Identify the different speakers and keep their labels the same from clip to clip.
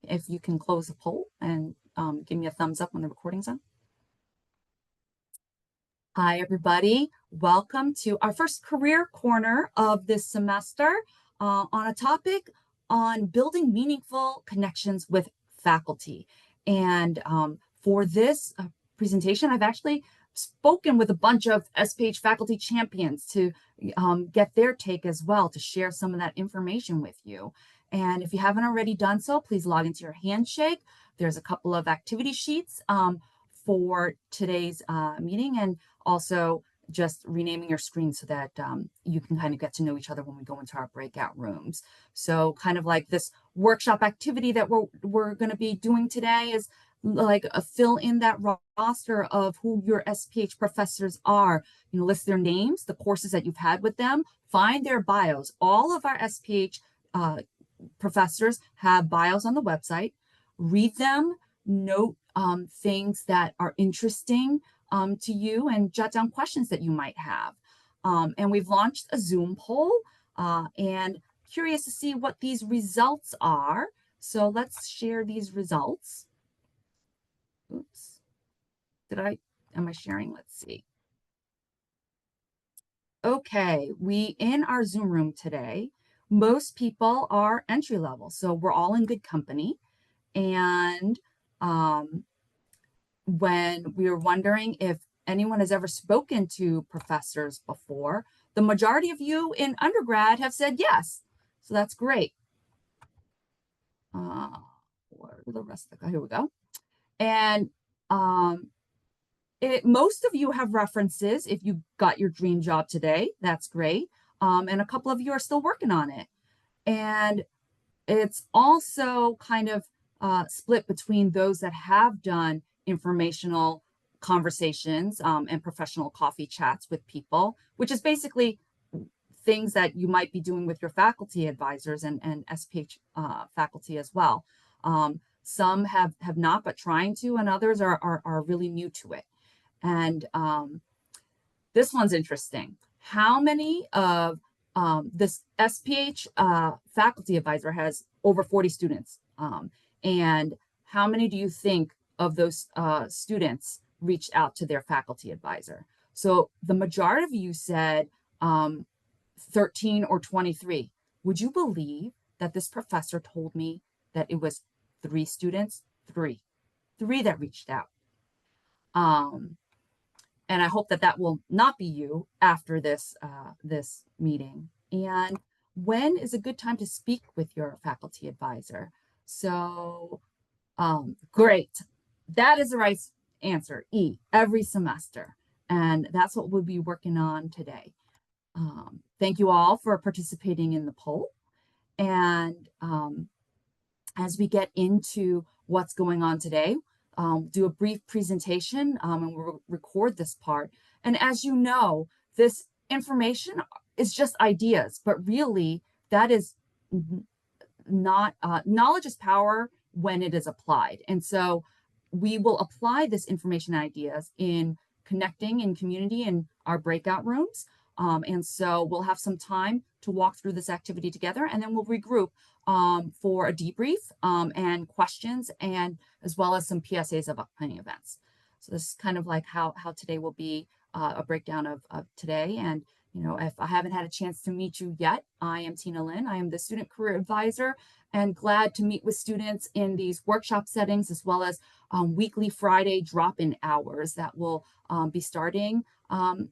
Speaker 1: if you can close the poll and give me a thumbs up when the recording's on. Hi, everybody. Welcome to our first career corner of this semester on a topic on building meaningful connections with faculty. And for this presentation, I've actually spoken with a bunch of SPH faculty champions to get their take as well, to share some of that information with you. And if you haven't already done so, please log into your Handshake. There's a couple of activity sheets for today's meeting, and also just renaming your screen so that you can kind of get to know each other when we go into our breakout rooms. So kind of like this workshop activity that we're going to be doing today is like a fill in that roster of who your SPH professors are. You know, list their names, the courses that you've had with them, find their bios. All of our SPH professors have bios on the website. Read them, note things that are interesting to you, and jot down questions that you might have. And we've launched a Zoom poll and curious to see what these results are. So let's share these results. Oops. Am I sharing? Let's see. Okay, in our Zoom room today, most people are entry level, so we're all in good company. And when we were wondering if anyone has ever spoken to professors before, the majority of you in undergrad have said yes. So that's great. Where are the rest of the, here we go. And most of you have references if you got your dream job today. That's great. And a couple of you are still working on it. And it's also kind of split between those that have done informational conversations and professional coffee chats with people, which is basically things that you might be doing with your faculty advisors and SPH faculty as well. Some have not, but trying to, and others are really new to it. And this one's interesting. How many of this SPH faculty advisor has over 40 students? And how many do you think of those students reached out to their faculty advisor? So the majority of you said 13 or 23. Would you believe that this professor told me that it was 3 students? Three that reached out. And I hope that that will not be you after this this meeting. And when is a good time to speak with your faculty advisor? So great. That is the right answer, E, every semester. And that's what we'll be working on today. Thank you all for participating in the poll. And as we get into what's going on today, do a brief presentation and we'll record this part. And as you know, this information is just ideas, but really that is not, knowledge is power when it is applied. And so we will apply this information ideas in connecting in community in our breakout rooms. And so we'll have some time to walk through this activity together, and then we'll regroup for a debrief and questions, and as well as some PSAs of upcoming events. So this is kind of like how today will be a breakdown of today. And you know, if I haven't had a chance to meet you yet, I am Tina Lynn. I am the Student Career Advisor, and glad to meet with students in these workshop settings, as well as weekly Friday drop-in hours that will be starting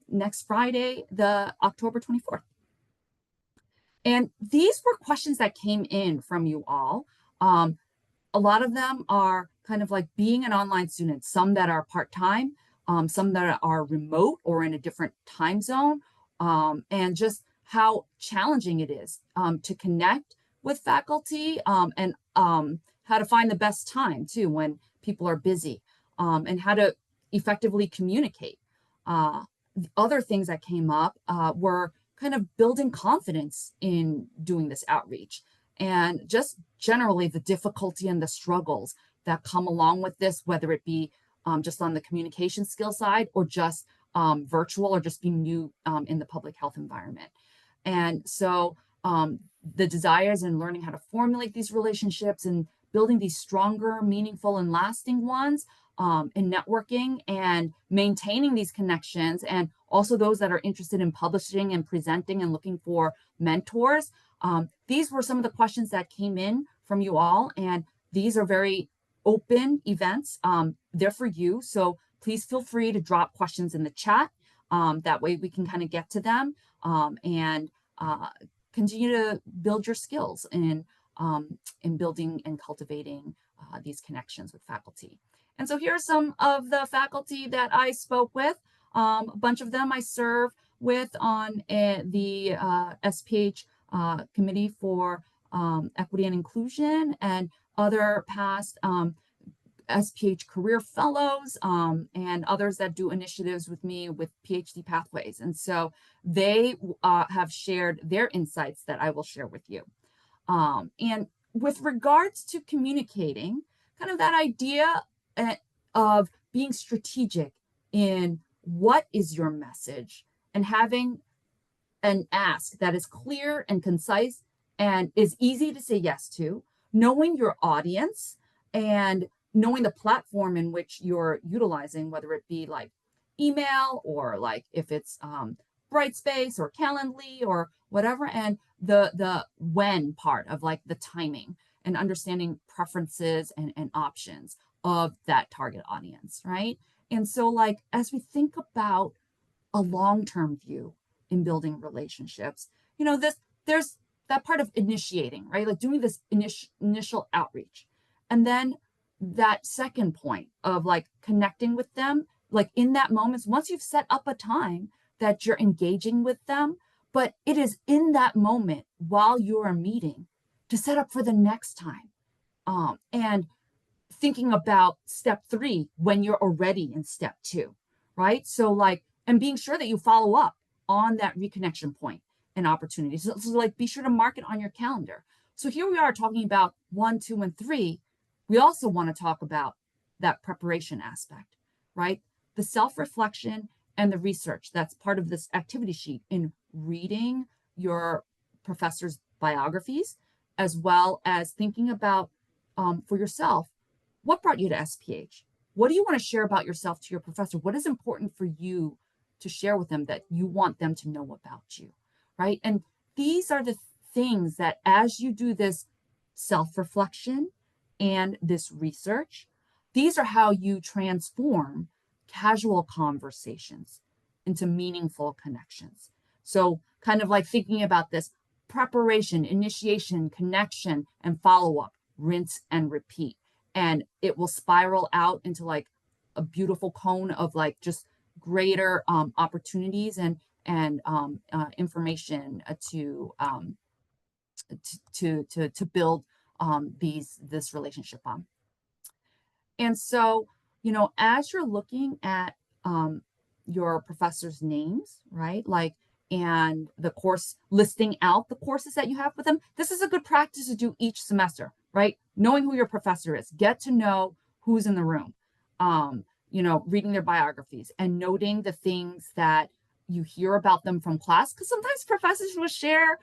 Speaker 1: next Friday, the October 24th. And these were questions that came in from you all. A lot of them are kind of like being an online student, some that are part-time, some that are remote or in a different time zone, and just how challenging it is to connect with faculty and how to find the best time too when people are busy, and how to effectively communicate. The other things that came up were kind of building confidence in doing this outreach, and just generally the difficulty and the struggles that come along with this, whether it be just on the communication skill side or just virtual or just being new in the public health environment. And so the desires in learning how to formulate these relationships and building these stronger, meaningful, and lasting ones, in networking and maintaining these connections, and also those that are interested in publishing and presenting and looking for mentors. These were some of the questions that came in from you all, and these are very open events. They're for you, so please feel free to drop questions in the chat. That way we can kind of get to them, and continue to build your skills in building and cultivating these connections with faculty. And so here are some of the faculty that I spoke with. A bunch of them I serve with on the SPH Committee for Equity and Inclusion, and other past SPH career fellows, and others that do initiatives with me with PhD pathways. And so they have shared their insights that I will share with you. And with regards to communicating, kind of that idea of being strategic in what is your message, and having an ask that is clear and concise and is easy to say yes to, knowing your audience and knowing the platform in which you're utilizing, whether it be like email or like if it's Brightspace or Calendly or whatever, and the when part of like the timing and understanding preferences and options of that target audience, right? And so like as we think about a long-term view in building relationships, you know, there's that part of initiating, right? Like doing this initial outreach. And then that second point of like connecting with them, like in that moment, once you've set up a time that you're engaging with them, but it is in that moment while you're meeting to set up for the next time. And thinking about step 3 when you're already in step 2, right? So like, and being sure that you follow up on that reconnection point and opportunity. So like be sure to mark it on your calendar. So here we are talking about 1, 2, and 3. We also want to talk about that preparation aspect, right? The self-reflection and the research that's part of this activity sheet in reading your professor's biographies, as well as thinking about for yourself, what brought you to SPH? What do you want to share about yourself to your professor? What is important for you to share with them that you want them to know about you, right? And these are the things that as you do this self-reflection and this research, these are how you transform casual conversations into meaningful connections. So kind of like thinking about this preparation, initiation, connection, and follow-up, rinse and repeat. And it will spiral out into like a beautiful cone of like just greater opportunities and information to build this relationship on. And so, you know, as you're looking at your professor's names, right? Like, and the course, listing out the courses that you have with them, this is a good practice to do each semester, right? Knowing who your professor is, get to know who's in the room, you know, reading their biographies and noting the things that you hear about them from class, because sometimes professors will share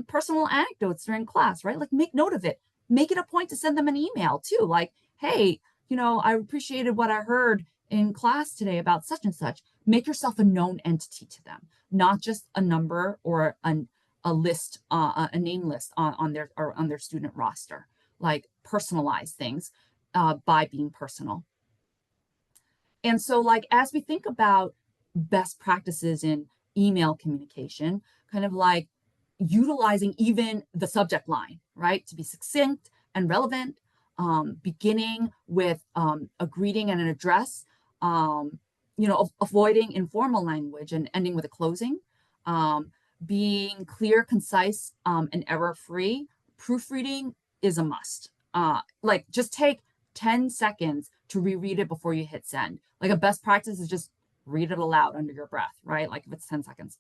Speaker 1: personal anecdotes during class, right? Like make note of it. Make it a point to send them an email too, like, hey, you know, I appreciated what I heard in class today about such and such. Make yourself a known entity to them, not just a number or a list, a name list on their student roster. Like personalize things by being personal. And so like as we think about best practices in email communication, kind of like utilizing even the subject line, right, to be succinct and relevant, beginning with a greeting and an address, you know, avoiding informal language and ending with a closing, being clear, concise, and error-free. Proofreading is a must. Like just take 10 seconds to reread it before you hit send. Like a best practice is just read it aloud under your breath, right? Like if it's 10 seconds.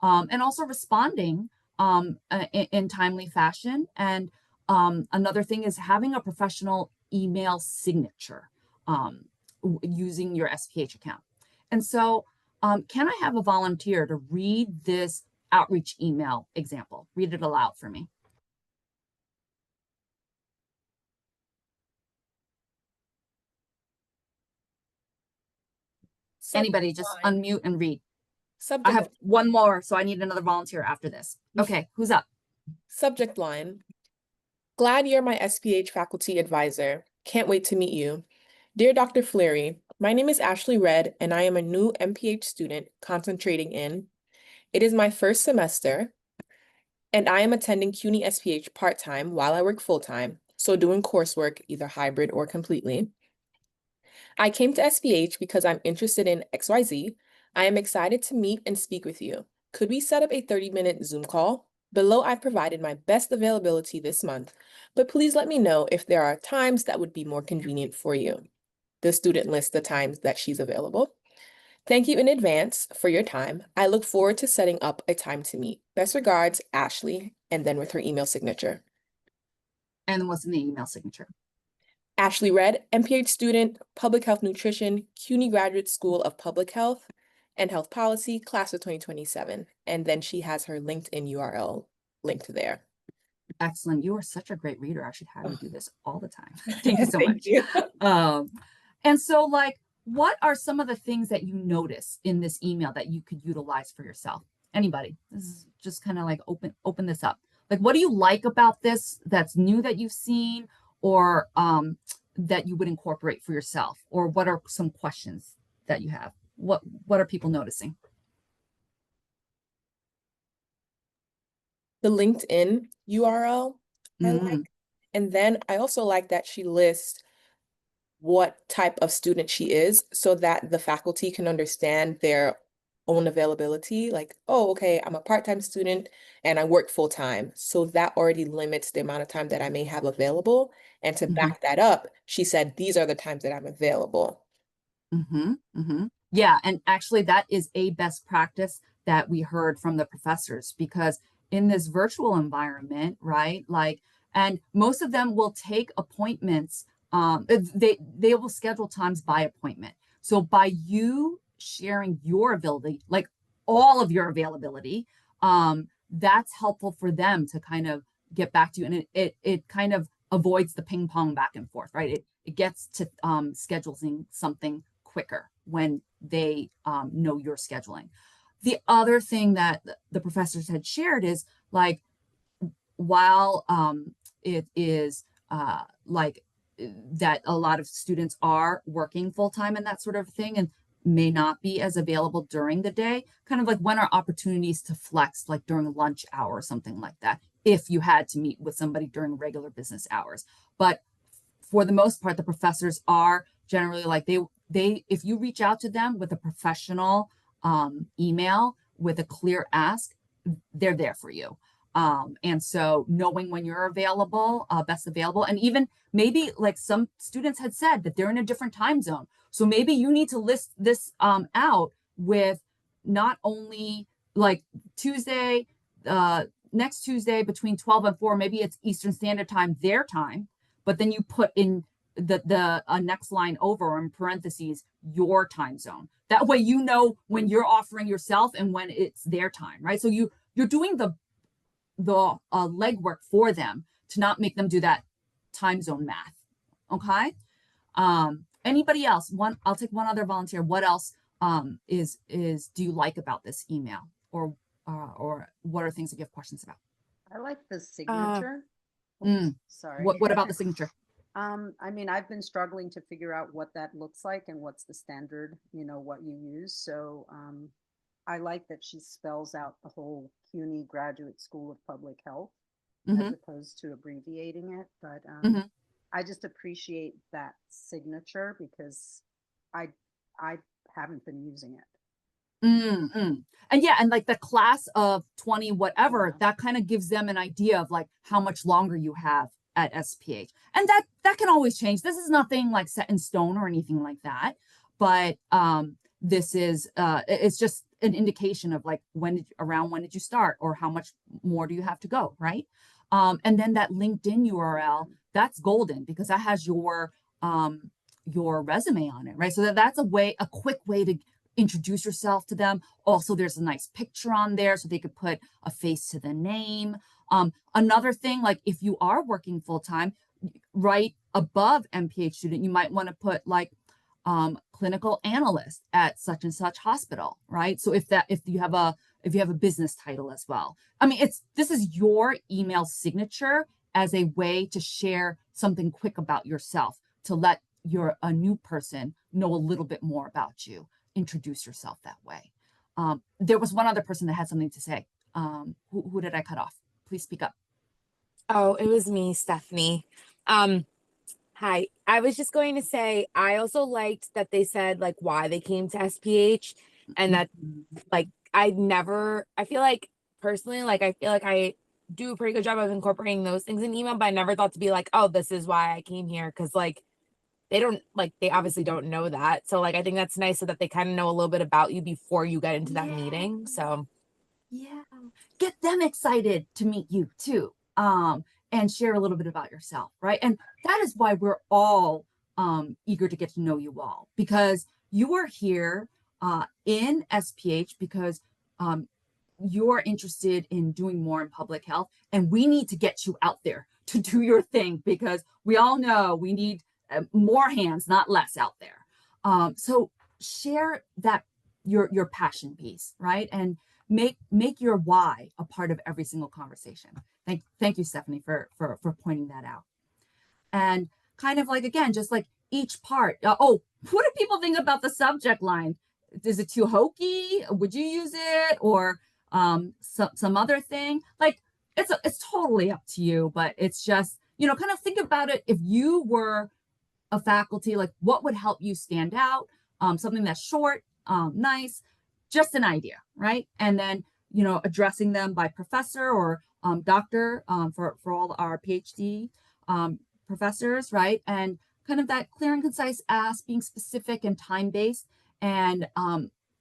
Speaker 1: And also responding in timely fashion. And another thing is having a professional email signature using your SPH account. And so can I have a volunteer to read this outreach email example? Read it aloud for me. Anybody, just
Speaker 2: line.
Speaker 1: unmute and read. I
Speaker 2: Subject
Speaker 1: have one more, so I need another volunteer after this. Okay, who's up?
Speaker 2: Subject line. Glad you're my SPH faculty advisor. Can't wait to meet you. Dear Dr. Fleury, my name is Ashley Red, and I am a new MPH student concentrating in. It is my first semester, and I am attending CUNY SPH part-time while I work full-time, so doing coursework either hybrid or completely. I came to SPH because I'm interested in XYZ. I am excited to meet and speak with you. Could we set up a 30-minute Zoom call? Below, I've provided my best availability this month, but please let me know if there are times that would be more convenient for you. The student lists the times that she's available. Thank you in advance for your time. I look forward to setting up a time to meet. Best regards, Ashley, and then with her email signature.
Speaker 1: And what's in the email signature?
Speaker 2: Ashley Red, MPH student, Public Health Nutrition, CUNY Graduate School of Public Health and Health Policy, class of 2027. And then she has her LinkedIn URL linked there.
Speaker 1: Excellent. You are such a great reader. I should have you do this all the time. Thank you so
Speaker 2: Thank
Speaker 1: much.
Speaker 2: you.
Speaker 1: And so, like, what are some of the things that you notice in this email that you could utilize for yourself? Anybody? This is just kind of like open this up. Like, what do you like about this that's new that you've seen, or that you would incorporate for yourself? Or what are some questions that you have? What are people noticing?
Speaker 2: The LinkedIn URL I like. And then I also like that she lists what type of student she is so that the faculty can understand their own availability. Like, oh, okay, I'm a part-time student and I work full-time. So that already limits the amount of time that I may have available. And to back that up, she said, these are the times that I'm available.
Speaker 1: Yeah, and actually that is a best practice that we heard from the professors, because in this virtual environment, right? Like, and most of them will take appointments. They will schedule times by appointment. So by you sharing your availability, like all of your availability, that's helpful for them to kind of get back to you, and it kind of avoids the ping pong back and forth, right? It gets to scheduling something quicker when they know your scheduling. The other thing that the professors had shared is, like, while it is like that a lot of students are working full-time and that sort of thing, and may not be as available during the day, kind of like when are opportunities to flex, like during lunch hour or something like that, if you had to meet with somebody during regular business hours. But for the most part, the professors are generally like, they if you reach out to them with a professional email with a clear ask, they're there for you. And so knowing when you're available, best available, and even maybe like some students had said that they're in a different time zone. So maybe you need to list this out with not only like Tuesday, next Tuesday between 12 and 4, maybe it's Eastern Standard Time, their time, but then you put in the next line over in parentheses your time zone. That way you know when you're offering yourself and when it's their time, right? So you're doing the legwork for them to not make them do that time zone math. Okay. Anybody else? I'll take one other volunteer. What else is do you like about this email, or what are things that you have questions about?
Speaker 3: I like the signature. Sorry.
Speaker 1: What about the signature?
Speaker 3: I mean, I've been struggling to figure out what that looks like and what's the standard, what you use. So I like that she spells out the whole CUNY Graduate School of Public Health as opposed to abbreviating it. But I just appreciate that signature because I haven't been using it.
Speaker 1: And yeah, and like the class of 20 whatever, that kind of gives them an idea of like how much longer you have at SPH, and that can always change. This is nothing like set in stone or anything like that, but this is it's just an indication of like when did you start, or how much more do you have to go, right? And then that LinkedIn URL, that's golden because that has your resume on it, right? So that's a quick way to introduce yourself to them. Also, there's a nice picture on there so they could put a face to the name. Another thing, like if you are working full-time, right above MPH student, you might want to put like clinical analyst at such and such hospital, right? So if you have a business title as well. I mean, this is your email signature as a way to share something quick about yourself, to let a new person know a little bit more about you. Introduce yourself that way. There was one other person that had something to say. Who did I cut off? Please speak up.
Speaker 4: Oh, it was me, Stephanie. Hi. I was just going to say, I also liked that they said like why they came to SPH, and that like I feel like personally, like I feel like I do a pretty good job of incorporating those things in email, but I never thought to be like, oh, this is why I came here. Cause like they obviously don't know that. So like I think that's nice so that they kind of know a little bit about you before you get into that meeting. So
Speaker 1: yeah, get them excited to meet you too. And share a little bit about yourself, right? And that is why we're all eager to get to know you all, because you are here in SPH because you're interested in doing more in public health, and we need to get you out there to do your thing, because we all know we need more hands, not less out there. So share that your passion piece, right? And make your why a part of every single conversation. Thank you, Stephanie, for pointing that out. And kind of like, again, just like each part. What do people think about the subject line? Is it too hokey? Would you use it, or some other thing? Like it's totally up to you, but it's just, kind of think about it. If you were a faculty, like what would help you stand out? Something that's short, nice, just an idea, right? And then, addressing them by professor or doctor, for all our PhD professors, right? And kind of that clear and concise ask, being specific and time-based, and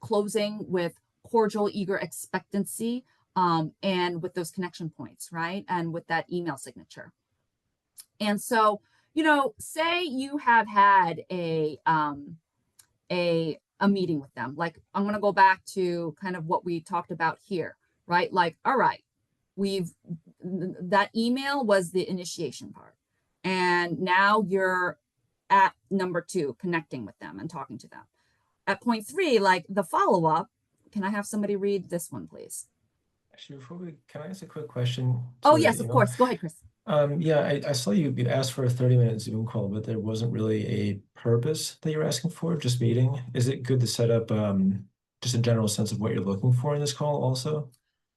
Speaker 1: closing with cordial, eager expectancy, and with those connection points, right? And with that email signature. And so, say you have had a meeting with them. Like, I'm going to go back to kind of what we talked about here, right? Like, all right, that email was the initiation part. And now you're at number 2, connecting with them and talking to them. At point 3, like the follow-up, can I have somebody read this one, please?
Speaker 5: Actually, can I ask a quick question?
Speaker 1: Oh, yes, of course. Go ahead, Chris.
Speaker 5: Yeah, I saw you asked for a 30-minute Zoom call, but there wasn't really a purpose that you're asking for, just meeting. Is it good to set up just a general sense of what you're looking for in this call also?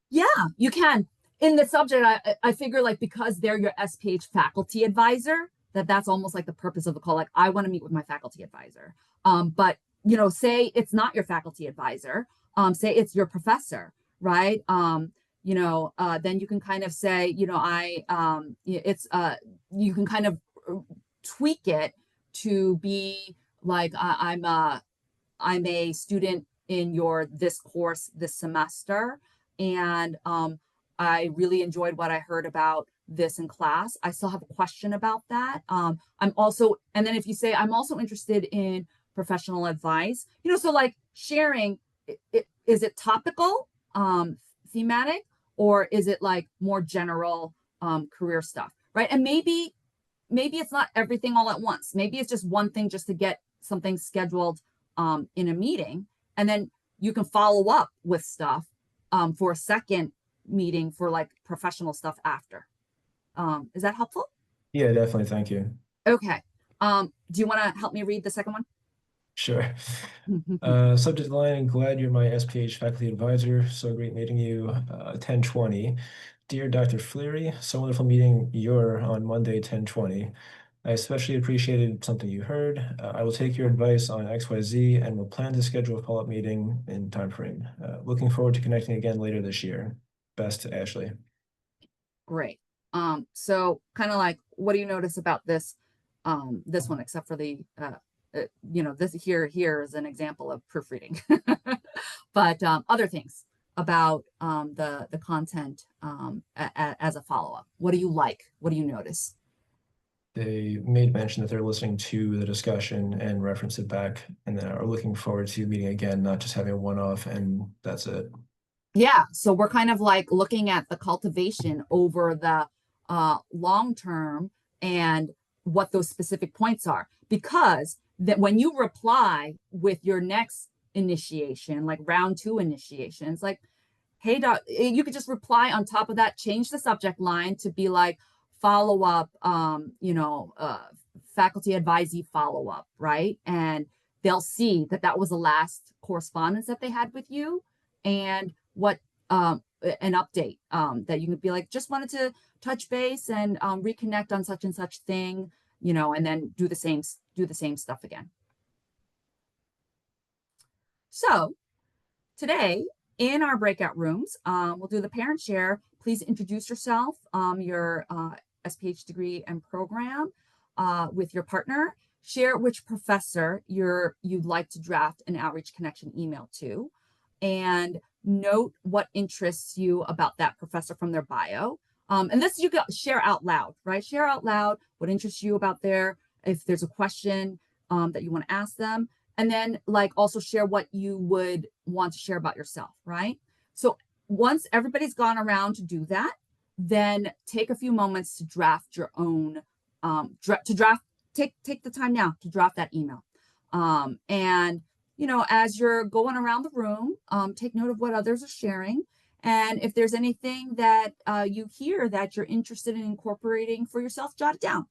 Speaker 1: Yeah, you can. In the subject, I figure, like, because they're your SPH faculty advisor, that's almost like the purpose of the call. Like, I want to meet with my faculty advisor. But, say it's not your faculty advisor, say it's your professor, right? Then you can kind of say, you can kind of tweak it to be like, I'm a student in this course this semester, and I really enjoyed what I heard about this in class. I still have a question about that. And then if you say, I'm also interested in professional advice, so like sharing, is it topical, thematic, or is it like more general career stuff, right? And maybe it's not everything all at once. Maybe it's just one thing just to get something scheduled in a meeting, and then you can follow up with stuff for a second meeting for like professional stuff after. Is that helpful?
Speaker 5: Yeah, definitely. Thank you.
Speaker 1: Okay. Do you want to help me read the second one?
Speaker 5: Sure. Subject line, glad you're my SPH faculty advisor. So great meeting you. 10/20. Dear Dr. Fleary, so wonderful meeting you on Monday, 10/20. I especially appreciated something you heard. I will take your advice on XYZ and will plan to schedule a follow-up meeting in time frame. Looking forward to connecting again later this year. Best, Ashley.
Speaker 1: Great. So kind of like, what do you notice about this one, except for the this here is an example of proofreading, but other things about the content as a follow-up. What do you like? What do you notice?
Speaker 5: They made mention that they're listening to the discussion and reference it back, and then are looking forward to meeting again, not just having a one-off and that's it.
Speaker 1: Yeah, so we're kind of like looking at the cultivation over the long term, and what those specific points are, because that when you reply with your next initiation, like round 2 initiations, like, hey doc, you could just reply on top of that, change the subject line to be like follow up, faculty advisee follow up, right? And they'll see that that was the last correspondence that they had with you, and what an update, that you could be like, just wanted to touch base and reconnect on such and such thing, and then do the same stuff again. So today in our breakout rooms, we'll do the parent share. Please introduce yourself, your SPH degree and program with your partner. Share which professor you'd like to draft an outreach connection email to, and note what interests you about that professor from their bio. And this you can share out loud, right? Share out loud what interests you about if there's a question that you want to ask them. And then like also share what you would want to share about yourself, right? So once everybody's gone around to do that, then take a few moments to draft your own, take the time now to draft that email. And, as you're going around the room, take note of what others are sharing. And if there's anything that you hear that you're interested in incorporating for yourself, jot it down.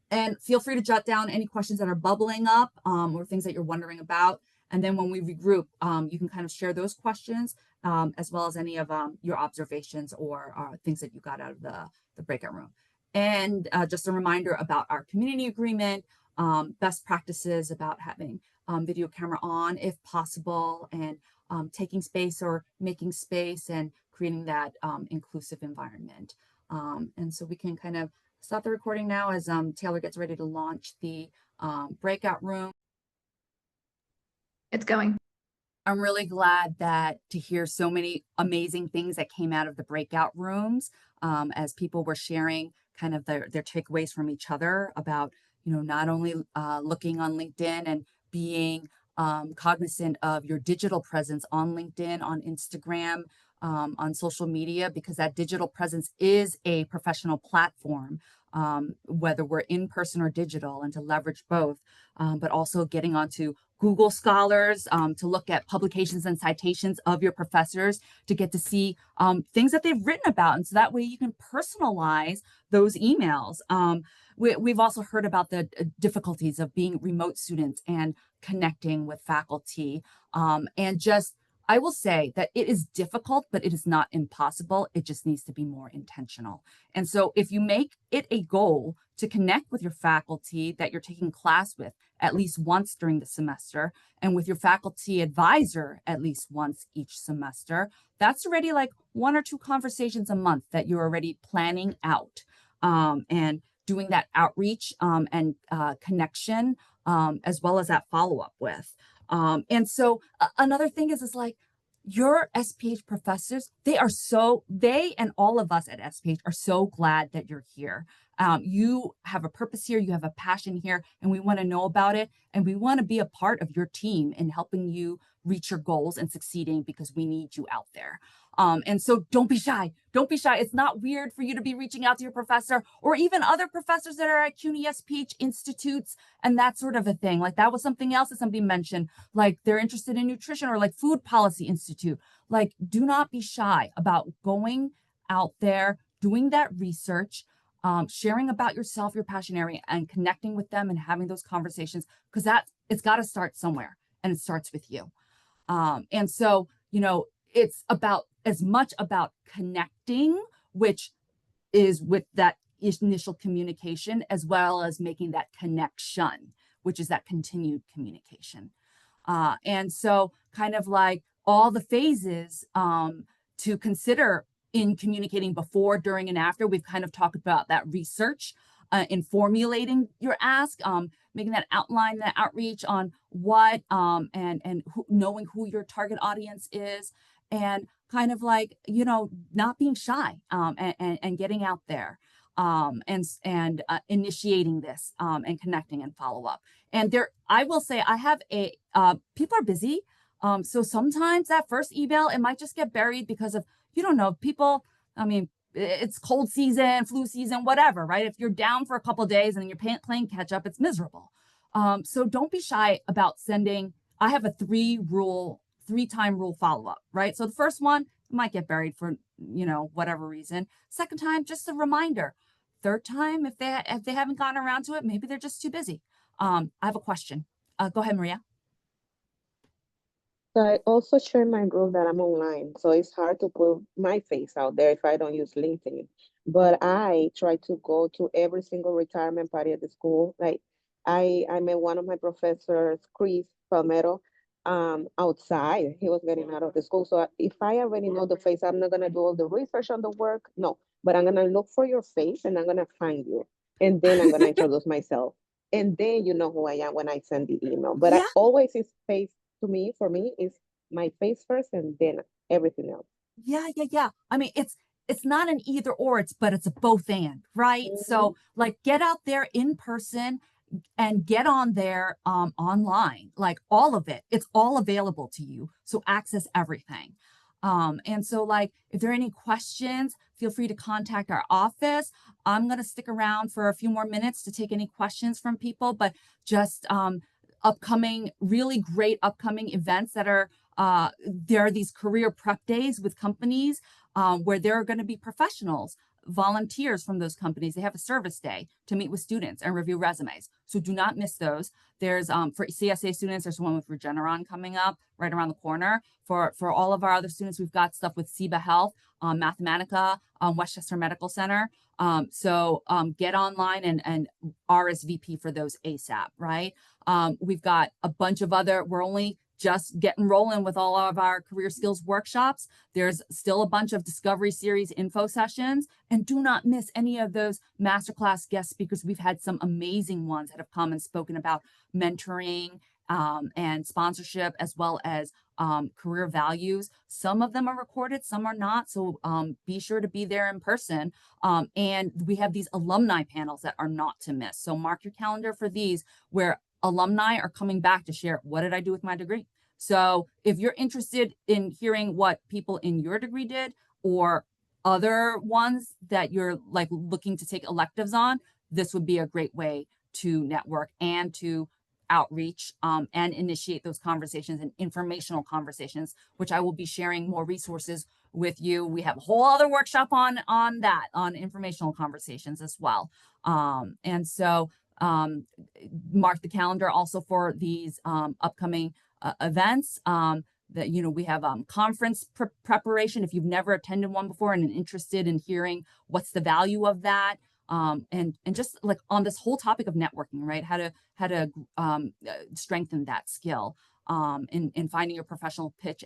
Speaker 1: And feel free to jot down any questions that are bubbling up, or things that you're wondering about. And then when we regroup, you can kind of share those questions, as well as any of your observations or things that you got out of the breakout room. And just a reminder about our community agreement, best practices about having video camera on if possible, and taking space or making space and creating that inclusive environment. And so we can kind of stop the recording now as Taylor gets ready to launch the breakout room.
Speaker 6: It's going.
Speaker 1: I'm really glad to hear so many amazing things that came out of the breakout rooms, as people were sharing kind of their takeaways from each other about, not only looking on LinkedIn and being cognizant of your digital presence on LinkedIn, on Instagram, on social media, because that digital presence is a professional platform, whether we're in person or digital, and to leverage both, but also getting onto Google Scholars to look at publications and citations of your professors, to get to see things that they've written about. And so that way you can personalize those emails. We've also heard about the difficulties of being remote students and connecting with faculty. And just, I will say that it is difficult, but it is not impossible. It just needs to be more intentional. And so if you make it a goal to connect with your faculty that you're taking class with at least once during the semester, and with your faculty advisor at least once each semester, that's already like 1 or 2 conversations a month that you're already planning out, and doing that outreach and connection, as well as that follow-up with. And so another thing is like, your SPH professors, they and all of us at SPH are so glad that you're here. You have a purpose here, you have a passion here, and we want to know about it. And we want to be a part of your team in helping you reach your goals and succeeding, because we need you out there. And so don't be shy. Don't be shy. It's not weird for you to be reaching out to your professor, or even other professors that are at CUNY SPH institutes and that sort of a thing. Like, that was something else that somebody mentioned, like they're interested in nutrition, or like Food Policy Institute. Like, do not be shy about going out there, doing that research, sharing about yourself, your passion area, and connecting with them and having those conversations, because it's got to start somewhere, and it starts with you. And so, it's as much about connecting, which is with that initial communication, as well as making that connection, which is that continued communication. And so kind of like all the phases to consider in communicating before, during, and after. We've kind of talked about that research in formulating your ask, making that outline, that outreach on what, and knowing who your target audience is, and kind of like, not being shy, and getting out there, and initiating this, and connecting and follow up. And I will say, I have people are busy. So sometimes that first email, it might just get buried because of, you don't know, people, I mean, it's cold season, flu season, whatever, right? If you're down for a couple of days and then you're playing catch up, it's miserable. So don't be shy about sending. I have a 3-time rule follow-up, right? So the first one might get buried for, whatever reason. Second time, just a reminder. Third time, if they haven't gotten around to it, maybe they're just too busy. I have a question. Go ahead, Maria.
Speaker 6: So I also share my group that I'm online, so it's hard to put my face out there if I don't use LinkedIn. But I try to go to every single retirement party at the school. Like I met one of my professors, Chris Palmero, outside. He was getting out of the school. So if I already know the face, I'm not gonna do all the research on the work. No, but I'm gonna look for your face and I'm gonna find you. And then I'm gonna introduce myself. And then you know who I am when I send the email. But I
Speaker 1: Yeah,
Speaker 6: always is face to me, for me, is my face first and then everything else.
Speaker 1: yeah. I mean, it's not an either or, but it's a both and, right?
Speaker 6: Mhm.
Speaker 1: So like get out there in person and get on there online, like all of it. It's all available to you. So access everything. And so like if there are any questions, feel free to contact our office. I'm going to stick around for a few more minutes to take any questions from people, but just upcoming, really great upcoming events that are there are these career prep days with companies where there are going to be professionals, volunteers from those companies. They have a service day to meet with students and review resumes. So do not miss those. There's for CSA students, there's one with Regeneron coming up right around the corner. For all of our other students, we've got stuff with SIBA Health, Mathematica, Westchester Medical Center. So get online and RSVP for those ASAP, right? We've got a bunch of other, we're only just getting rolling with all of our career skills workshops. There's still a bunch of Discovery Series info sessions, and do not miss any of those masterclass guest speakers. We've had some amazing ones that have come and spoken about mentoring and sponsorship, as well as career values. Some of them are recorded, some are not. So be sure to be there in person. And we have these alumni panels that are not to miss. So mark your calendar for these, where alumni are coming back to share, what did I do with my degree? So if you're interested in hearing what people in your degree did, or other ones that you're like looking to take electives on, this would be a great way to network and to outreach and initiate those conversations and informational conversations, which I will be sharing more resources with you. We have a whole other workshop on that, on informational conversations as well. And so mark the calendar also for these upcoming events. That we have conference preparation. If you've never attended one before and interested in hearing what's the value of that, and just like on this whole topic of networking, right? How to strengthen that skill in finding your professional pitch,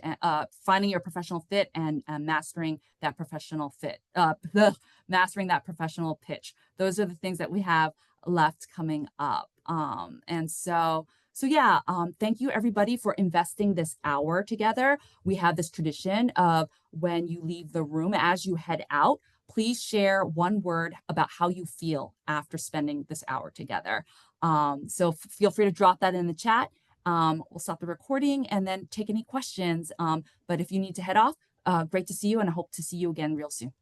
Speaker 1: finding your professional fit, and mastering that professional fit. Mastering that professional pitch. Those are the things that we have left coming up. And so yeah, thank you everybody for investing this hour together. We have this tradition of when you leave the room, as you head out, please share one word about how you feel after spending this hour together. So feel free to drop that in the chat. We'll stop the recording and then take any questions. But if you need to head off, great to see you, and I hope to see you again real soon.